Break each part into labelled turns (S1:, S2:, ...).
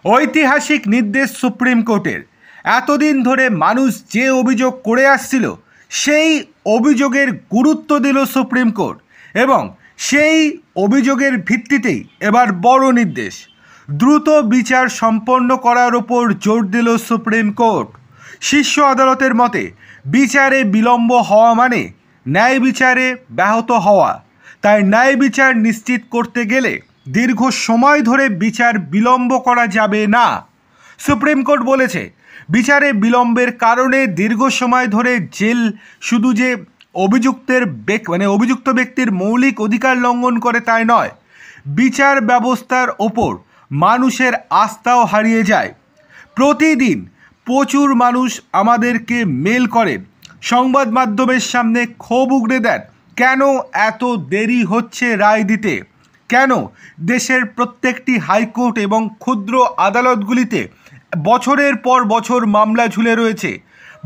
S1: ঐতিহাসিক নির্দেশ সুপ্রিম কোর্টের। এতদিন ধরে মানুষ যে অভিযোগ করে আসছিল সেই অভিযোগের গুরুত্ব দিল সুপ্রিম কোর্ট এবং সেই অভিযোগের ভিত্তিতেই এবার বড় নির্দেশ। দ্রুত বিচার সম্পন্ন করার ওপর জোর দিল সুপ্রিম কোর্ট। শীর্ষ আদালতের মতে বিচারে বিলম্ব হওয়া মানে ন্যায় বিচারে ব্যাহত হওয়া। তাই ন্যায় বিচার নিশ্চিত করতে গেলে দীর্ঘ সময় ধরে বিচার বিলম্ব করা যাবে না। সুপ্রিম কোর্ট বলেছে, বিচারে বিলম্বের কারণে দীর্ঘ সময় ধরে জেল শুধু যে অভিযুক্ত ব্যক্তির মৌলিক অধিকার লঙ্ঘন করে তাই নয়, বিচার ব্যবস্থার ওপর মানুষের আস্থাও হারিয়ে যায়। প্রতিদিন প্রচুর মানুষ আমাদেরকে মেল করেন, সংবাদ মাধ্যমের সামনে ক্ষোভ উগড়ে দেন, কেন এত দেরি হচ্ছে রায় দিতে, কেন দেশের প্রত্যেকটি হাইকোর্ট এবং ক্ষুদ্র আদালতগুলিতে বছরের পর বছর মামলা ঝুলে রয়েছে,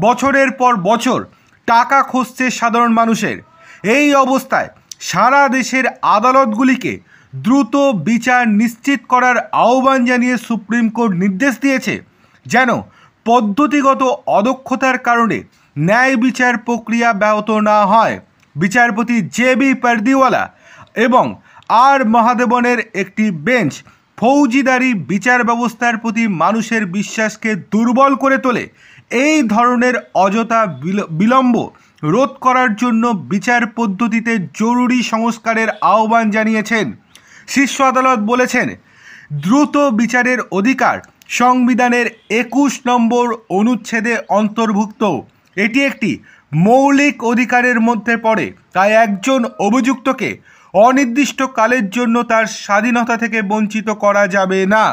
S1: বছরের পর বছর টাকা খসছে সাধারণ মানুষের। এই অবস্থায় সারা দেশের আদালতগুলিকে দ্রুত বিচার নিশ্চিত করার আহ্বান জানিয়ে সুপ্রিম কোর্ট নির্দেশ দিয়েছে, যেন পদ্ধতিগত অদক্ষতার কারণে ন্যায় বিচার প্রক্রিয়া ব্যাহত না হয়। বিচারপতি জে.বি. পারদিওয়ালা এবং আর মহাদেবনের একটি বেঞ্চ ফৌজদারি বিচার ব্যবস্থার প্রতি মানুষের বিশ্বাসকে দুর্বল করে তোলে। এই ধরনের অযথা বিলম্ব রোধ করার জন্য বিচার পদ্ধতিতে জরুরি সংস্কারের আহ্বান জানিয়েছেন। শীর্ষ আদালত বলেছেন, দ্রুত বিচারের অধিকার সংবিধানের 21 নম্বর অনুচ্ছেদে অন্তর্ভুক্ত। এটি একটি মৌলিক অধিকারের মধ্যে পড়ে, তাই একজন অভিযুক্তকে অনির্দিষ্টকালের জন্য তার স্বাধীনতা থেকে বঞ্চিত করা যাবে না।